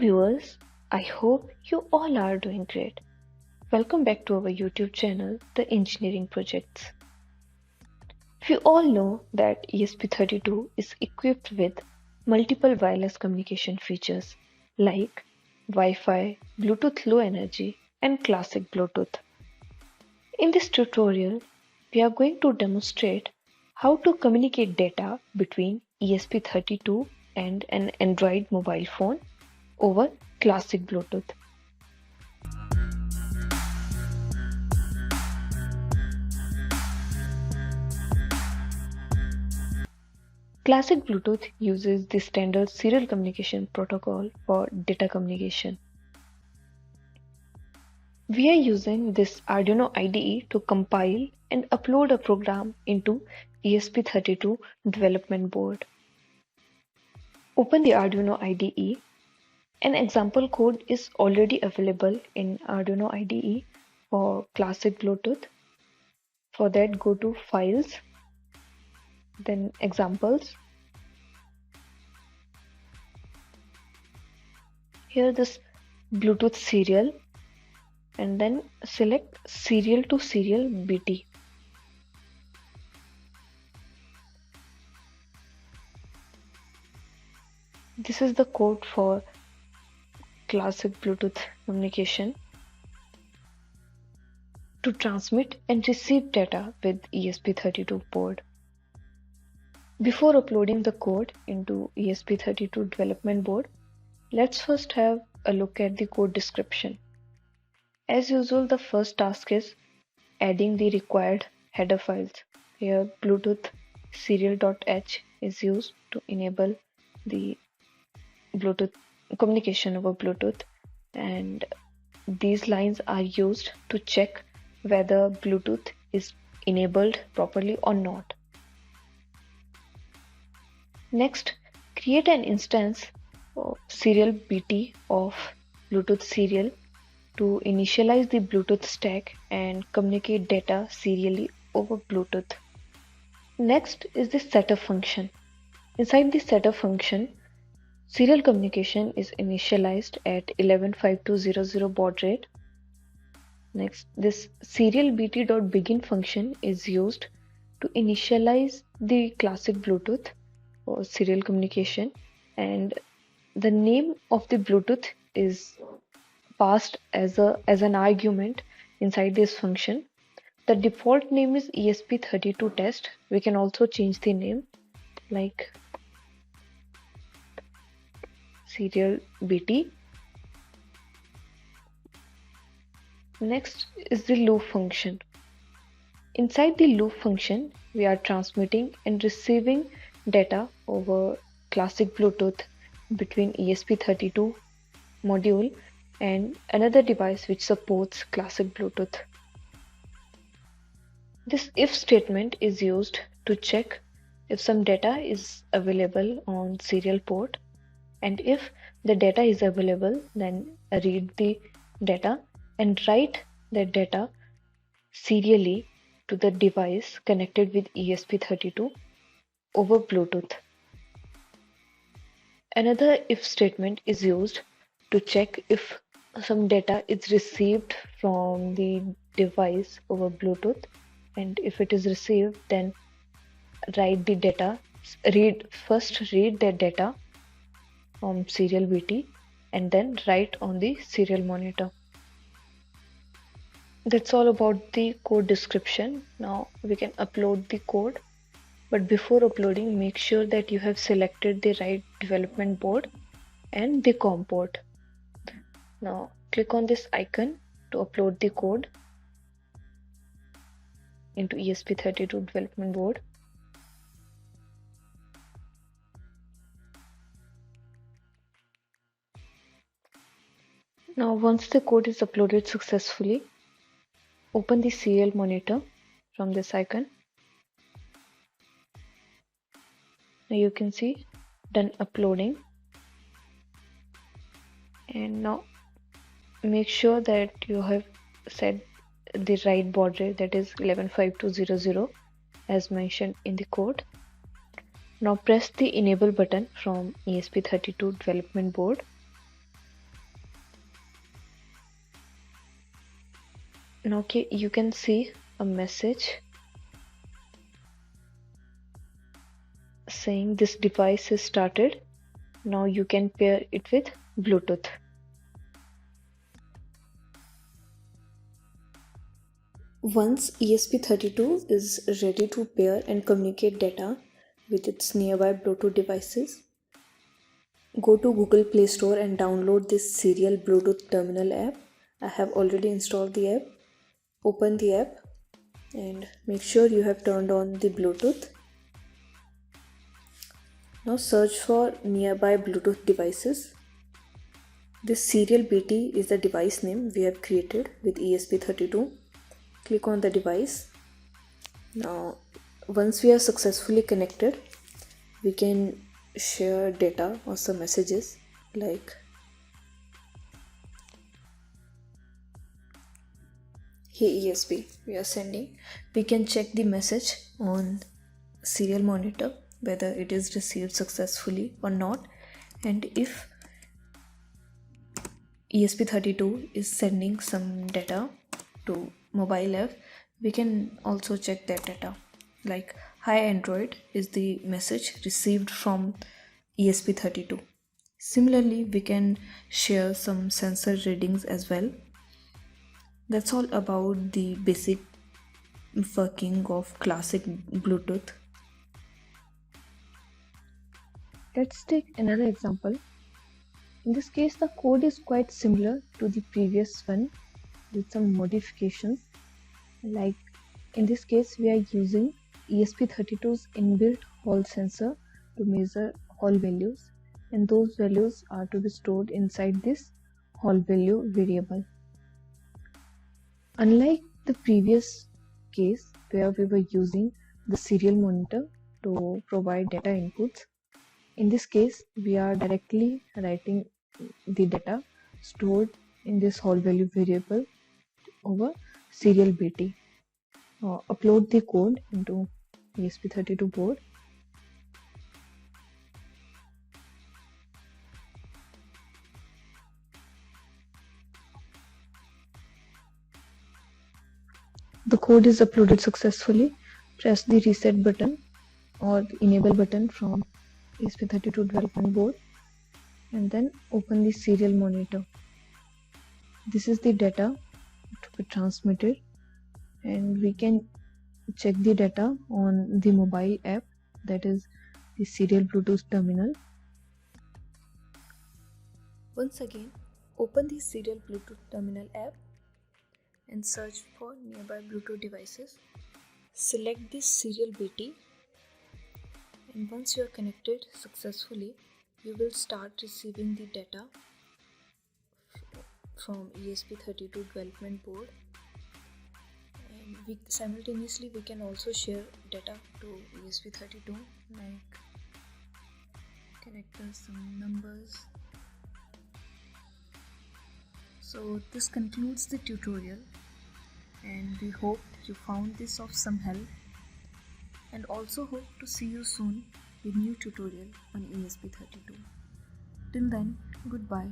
viewers, I hope you all are doing great. Welcome back to our YouTube channel, The Engineering Projects. We all know that ESP32 is equipped with multiple wireless communication features like Wi-Fi, Bluetooth Low Energy, and classic Bluetooth. In this tutorial, we are going to demonstrate how to communicate data between ESP32 and an Android mobile phone over classic Bluetooth. Classic Bluetooth uses the standard serial communication protocol for data communication. We are using this Arduino IDE to compile and upload a program into ESP32 development board. Open the Arduino IDE. An example code is already available in Arduino IDE for classic Bluetooth. For that, go to Files, then Examples. Here this Bluetooth serial, and then select serial to serial BT. This is the code for classic Bluetooth communication to transmit and receive data with ESP32 board. Before uploading the code into ESP32 development board, let's first have a look at the code description. As usual, the first task is adding the required header files. Here Bluetooth serial.h is used to enable the Bluetooth communication over Bluetooth, and these lines are used to check whether Bluetooth is enabled properly or not. Next, create an instance of serial BT of Bluetooth serial to initialize the Bluetooth stack and communicate data serially over Bluetooth. Next is the setup function. Inside the setup function, serial communication is initialized at 115200 baud rate. Next, this serial bt.begin function is used to initialize the classic Bluetooth for serial communication, and the name of the Bluetooth is passed as an argument inside this function. The default name is ESP32 test. We can also change the name like serial BT. Next is the loop function. Inside the loop function, we are transmitting and receiving data over classic Bluetooth between ESP32 module and another device which supports classic Bluetooth. This if statement is used to check if some data is available on serial port, and if the data is available, then read the data and write that data serially to the device connected with ESP32 over Bluetooth. Another if statement is used to check if some data is received from the device over Bluetooth, and if it is received, then write the data, read the data from serial BT and then write on the serial monitor. That's all about the code description. Now we can upload the code, but before uploading, make sure that you have selected the right development board and the COM port. Now click on this icon to upload the code into ESP32 development board. Now once the code is uploaded successfully, open the serial monitor from this icon. Now you can see done uploading, and now make sure that you have set the right baud rate, that is 115200 as mentioned in the code. Now press the enable button from ESP32 development board Now okay, you can see a message saying this device is started. Now you can pair it with Bluetooth. Once ESP32 is ready to pair and communicate data with its nearby Bluetooth devices, go to Google Play Store and download this serial Bluetooth terminal app. I have already installed the app. Open the app and make sure you have turned on the Bluetooth. Now search for nearby Bluetooth devices. This serial BT is the device name we have created with ESP32. Click on the device. Now once we are successfully connected, we can share data or some messages like hey ESP, we are sending. We can check the message on serial monitor whether it is received successfully or not, and if ESP32 is sending some data to mobile app, we can also check that data like hi Android is the message received from ESP32. Similarly, we can share some sensor readings as well. That's all about the basic working of classic Bluetooth. Let's take another example. In this case, the code is quite similar to the previous one with some modifications. Like in this case, we are using ESP32's inbuilt Hall sensor to measure Hall values, and those values are to be stored inside this Hall value variable. Unlike the previous case where we were using the serial monitor to provide data inputs, in this case we are directly writing the data stored in this Hall value variable over serial BT. Upload the code into ESP32 board. The code is uploaded successfully. Press the reset button or the enable button from ESP32 development board and then open the serial monitor. This is the data to be transmitted, and we can check the data on the mobile app, that is the serial Bluetooth terminal. Once again, open the serial Bluetooth terminal app and search for nearby Bluetooth devices. Select this serial BT, and once you are connected successfully, you will start receiving the data from ESP32 development board, and simultaneously we can also share data to ESP32 like characters, some numbers. So this concludes the tutorial, and we hope you found this of some help, and also hope to see you soon with new tutorial on ESP32. Till then, goodbye.